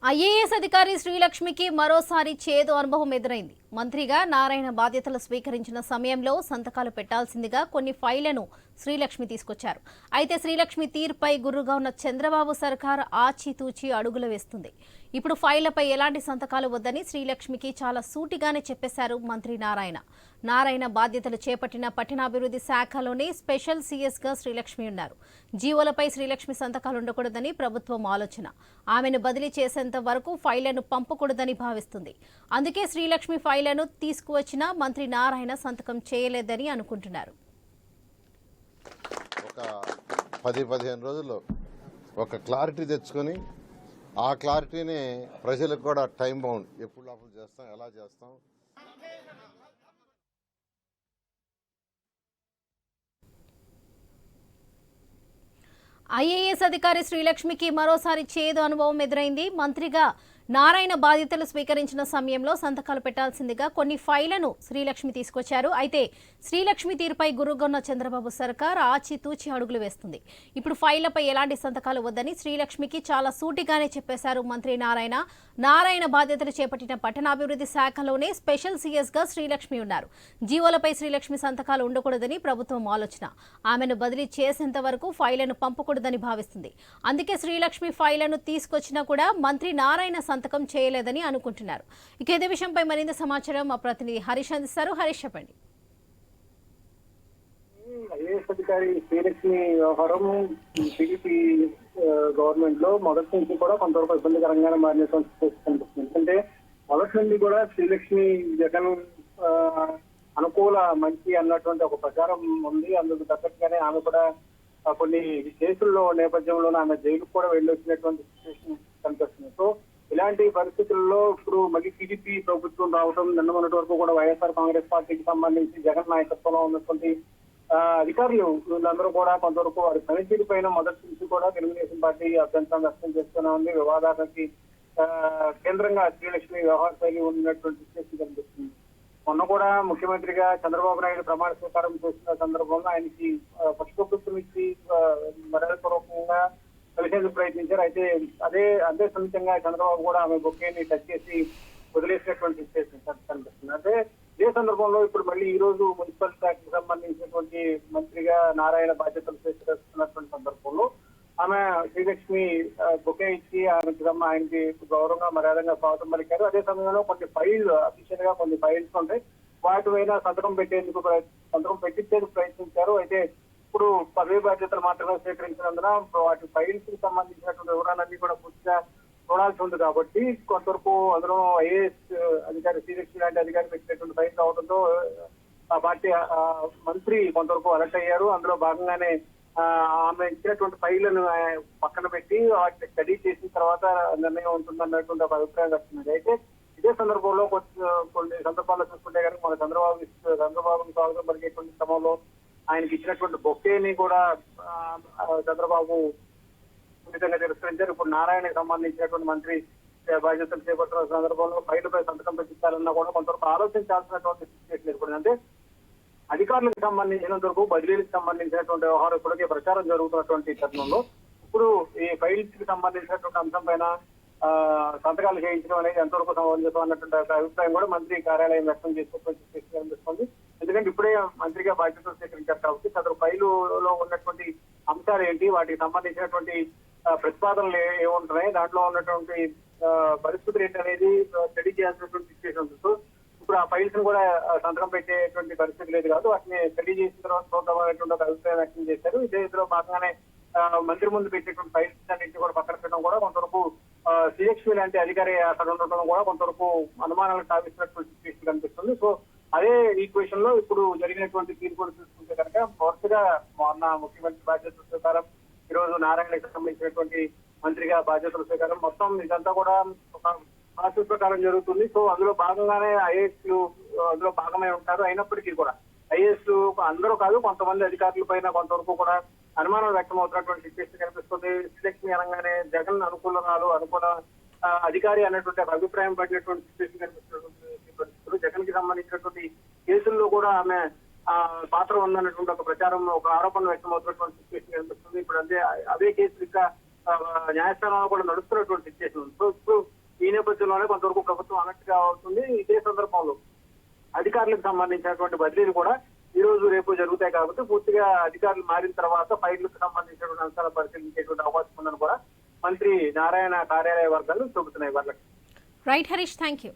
IAS అధికారి శ్రీలక్ష్మికి మరోసారి చేదు అనుభవం ఎదురైంది. మంత్రిగా నారాయణ బాధ్యతలు స్వీకరించిన సమయంలో సంతకాలు పెట్టాల్సిందిగా కొన్ని ఫైళ్లను శ్రీలక్ష్మి తీసుకొచ్చారు. అయితే శ్రీలక్ష్మి తీర్పై గుర్రుగా ఉన్న చంద్రబాబు సర్కార్ ఆచితూచి అడుగులు వేస్తుంది. ఇప్పుడు ఫైళ్లపై ఎలాంటి సంతకాలు వద్దని శ్రీలక్ష్మికి చాలా సూటిగానే చెప్పేశారు మంత్రి నారాయణ. నారాయణ బాధ్యతలు చేపట్టిన పట్టణాభివృద్ధి శాఖలోనే స్పెషల్ సీఎస్గా శ్రీలక్ష్మి ఉన్నారు. జీవోలపై శ్రీలక్ష్మి సంతకాలు ఉండకూడదని ప్రభుత్వం ఆలోచన. ఆమెను బదిలీ చేసేంత వరకు ఫైళ్లను పంపకూడదని భావిస్తుంది. అందుకే శ్రీలక్ష్మి ఫైళ్లను తీసుకువచ్చినా మంత్రి నారాయణ సంతకం చేయలేదని అనుకుంటున్నారు. ఒక 10-15 రోజుల్లో ఒక క్లారిటీ తెచ్చుకొని ఆ క్లారిటీని ప్రజలకు కూడా టైం బౌండ్ ఎప్పుడు లోపల చేస్తాం, ఎలా చేస్తాం. ఐఏఎస్ అధికారి శ్రీలక్ష్మికి మరోసారి చేదు అనుభవం ఎదురైంది. మంత్రిగా నారాయణ బాధ్యతలు స్వీకరించిన సమయంలో సంతకాలు పెట్టాల్సిందిగా కొన్ని ఫైళ్లను శ్రీలక్ష్మి తీసుకొచ్చారు. అయితే శ్రీలక్ష్మి తీరుపై గురుగొన్న చంద్రబాబు సర్కార్ ఆచితూచి అడుగులు వేస్తుంది. ఇప్పుడు ఫైళ్లపై ఎలాంటి సంతకాలు వద్దని శ్రీలక్ష్మికి చాలా సూటిగానే చెప్పేశారు మంత్రి నారాయణ. నారాయణ బాధ్యతలు చేపట్టిన పట్టణాభివృద్ధి శాఖలోనే స్పెషల్ సీఎస్గా శ్రీలక్ష్మి ఉన్నారు. జీవోలపై శ్రీలక్ష్మి సంతకాలు ఉండకూడదని ప్రభుత్వం ఆలోచన. ఆమెను బదిలీ చేసేంత వరకు ఫైళ్లను పంపకూడదని భావిస్తుంది. అందుకే శ్రీలక్ష్మి ఫైళ్లను తీసుకొచ్చినా కూడా మంత్రి నారాయణ సంతకం చేయలేదని అనుకుంటున్నారు. ఇక ఇదే విషయంపై మరింత సమాచారం మా ప్రతినిధి హరీష్ అందిస్తారు. హరీష్ చెప్పండి. ఐఏఎస్ అధికారి శ్రీలక్ష్మి వ్యవహారం టీడీపీ గవర్నమెంట్ లో మొదటి నుంచి కూడా కొంతవరకు ఇబ్బందికరంగానే మారినటువంటి కనిపిస్తుంది. ఎందుకంటే మొదటి నుండి కూడా శ్రీలక్ష్మి జగన్ అనుకూల మంచి అన్నటువంటి ఒక ప్రచారం ఉంది. అందుకు తగ్గట్టుగానే ఆమె కూడా కొన్ని కేసుల్లో నేపథ్యంలోనే ఆమె జైలుకు కూడా వెళ్ళి వచ్చినటువంటి సిచ్యువేషన్ కనిపిస్తుంది. సో ఇలాంటి పరిస్థితుల్లో ఇప్పుడు మళ్ళీ టీడీపీ ప్రభుత్వం రావడం, నిన్న మొన్నటి వరకు కూడా వైఎస్ఆర్ కాంగ్రెస్ పార్టీకి సంబంధించి జగన్ నాయకత్వంలో ఉన్నటువంటి అధికారులు వీళ్ళందరూ కూడా కొంతవరకు వారి పనితీరు పైన మొదటి నుంచి కూడా తెలుగుదేశం పార్టీ అభ్యంతరం వ్యక్తం చేస్తూనే ఉంది. వివాదానికి కేంద్రంగా శ్రీలక్ష్మి వ్యవహార శైలి ఉన్నటువంటి సిచ్యువేషన్ కనిపిస్తుంది. మొన్న కూడా ముఖ్యమంత్రిగా చంద్రబాబు నాయుడు ప్రమాణ స్వీకారం చేసిన సందర్భంగా ఆయనకి పక్షుపక్షం ఇచ్చి మర్యాదపూర్వకంగా కలిసేందుకు ప్రయత్నించారు. అయితే అదే సమితంగా చంద్రబాబు కూడా ఆమె బొకేని టచ్ చేసి వదిలేసినటువంటి సిచ్యువేషన్ కనిపిస్తుంది. అంటే ఇదే సందర్భంలో ఇప్పుడు మళ్ళీ ఈ రోజు మున్సిపల్ శాఖకు సంబంధించినటువంటి మంత్రిగా నారాయణ బాధ్యతలు స్వీకరిస్తున్నటువంటి సందర్భంలో ఆమె శ్రీలక్ష్మి బొకే ఇచ్చి ఆయనకి గౌరవంగా మర్యాదగా స్వాగతం పలికారు. అదే సమయంలో కొన్ని ఫైల్ అఫీషియల్ గా కొన్ని ఫైల్స్ ఉంటాయి, వాటి పైన సంతకం పెట్టించేందుకు ప్రయత్నించారు. అయితే ఇప్పుడు పదవి బాధ్యతలు మాత్రమే స్వీకరించినందున వాటి ఫైల్స్ కి సంబంధించినటువంటి వివరాలన్నీ కూడా పూర్తిగా చూడాల్సి ఉంది. కాబట్టి కొంతవరకు అందులో ఐఏఎస్ అధికారి శ్రీలక్ష్మి లాంటి అధికారి పెట్టినటువంటి ఫైల్ రావడంతో ఆ పార్టీ మంత్రి కొంతవరకు అలర్ట్ అయ్యారు. అందులో భాగంగానే ఆమె ఇచ్చినటువంటి ఫైళ్లను పక్కన పెట్టి వాటిని స్టడీ చేసిన తర్వాత నిర్ణయం ఉంటుందన్నటువంటి ఒక అభిప్రాయం వస్తున్నది. అయితే ఇదే సందర్భంలో కొన్ని సందర్భాల్లో చూసుకుంటే కనుక మన చంద్రబాబుకి స్వాగతం పలికేటువంటి క్రమంలో ఆయనకి ఇచ్చినటువంటి బొకేని కూడా చంద్రబాబు ఖచ్చితంగా తిరస్కరించారు. ఇప్పుడు నారాయణకి సంబంధించినటువంటి మంత్రి బాధ్యతలు చేపట్టిన సందర్భంలో ఫైలుపై సంతకం పెట్టించాలన్నా కూడా కొంతవరకు ఆలోచించాల్సినటువంటి సిచ్యువేషన్ ఏర్పడింది. అంటే అధికారులకు సంబంధించినంత వరకు బదిలీలకు సంబంధించినటువంటి వ్యవహారం ఇప్పటికే ప్రచారం జరుగుతున్నటువంటి తరుణంలో ఇప్పుడు ఈ ఫైల్స్ కి సంబంధించినటువంటి అంశం పైన సంతకాలు చేయించడం అనేది ఎంతవరకు సమంజసం అన్నటువంటి అభిప్రాయం కూడా మంత్రి కార్యాలయం వ్యక్తం చేసుకోవాల్సి కనిపిస్తుంది. ఎందుకంటే ఇప్పుడే మంత్రిగా బాధ్యతలు స్వీకరించారు కాబట్టి అతను ఫైలులో ఉన్నటువంటి అంశాలు ఏంటి, వాటికి సంబంధించినటువంటి ప్రతిపాదనలు ఏముంటున్నాయి, దాంట్లో ఉన్నటువంటి పరిస్థితులు ఏంటి అనేది స్టడీ చేయాల్సినటువంటి సిచ్యువేషన్ ఉంది. సో ఇప్పుడు ఆ ఫైల్స్ ను కూడా సంతకం పెట్టేటువంటి పరిస్థితి లేదు కాదు, వాటిని స్టడీ చేసిన తర్వాత చూద్దాం అనేటువంటి ఒక అభిప్రాయం వ్యక్తం చేశారు. ఇదే భాగంగానే మంత్రి ముందు పెట్టేటువంటి ఫైల్స్ అన్నింటినీ కూడా పక్కన పెట్టడం కూడా కొంతవరకు శ్రీలక్ష్మి లాంటి అధికారి అక్కడ ఉండటం కూడా కొంతవరకు అనుమానాలకు తావిస్తున్నటువంటి సిచ్యువేషన్ కనిపిస్తుంది. సో అదే ఈక్వేషన్ లో ఇప్పుడు జరిగినటువంటి తీర్పు కూడా చూసుకుంటే కనుక వరుసగా మొన్న ముఖ్యమంత్రి బాధ్యతల స్వీకారం, ఈ రోజు నారాయణకి సంబంధించినటువంటి మంత్రిగా బాధ్యతల స్వీకారం, మొత్తం ఇదంతా కూడా ఒక ప్రాసెస్ ప్రకారం జరుగుతుంది. సో అందులో భాగంగానే ఐఏఎస్లు అందులో భాగమై ఉంటారు. అయినప్పటికీ కూడా ఐఏఎస్ అందరూ కాదు, కొంతమంది అధికారుల పైన కొంతవరకు కూడా అనుమానం వ్యక్తం అవుతున్నటువంటి సిచ్యువేషన్ కనిపిస్తుంది. శ్రీలక్ష్మి అనగానే జగన్ అనుకూల అధికారి అన్నటువంటి అభిప్రాయం పడినటువంటి సిచ్యువేషన్ కనిపిస్తున్నటువంటి పరిస్థితులు. జగన్ కి సంబంధించినటువంటి కేసుల్లో కూడా ఆమె పాత్ర ఉందన్నటువంటి ఒక ప్రచారం, ఒక ఆరోపణ వ్యక్తం అవుతున్నటువంటి సిచ్యువేషన్ కనిపిస్తుంది. ఇప్పుడు అదే కేసులు ఇంకా న్యాయస్థానంలో కూడా నడుస్తున్నటువంటి సిచ్యువేషన్. సో ఇప్పుడు ఈ నేపథ్యంలోనే కొంతవరకు ప్రభుత్వం అలర్ట్గా అవుతుంది. ఇదే సందర్భంలో అధికారులకు సంబంధించినటువంటి బదిలీలు కూడా ఈ రోజు రేపు జరుగుతాయి కాబట్టి పూర్తిగా అధికారులు మారిన తర్వాత ఫైళ్లకు సంబంధించినటువంటి అంశాలు పరిశీలించేటువంటి అవకాశం ఉందని కూడా మంత్రి నారాయణ కార్యాలయ వర్గాలు చెబుతున్నాయి. వాళ్ళకి రైట్ హరీష్, థ్యాంక్ యూ.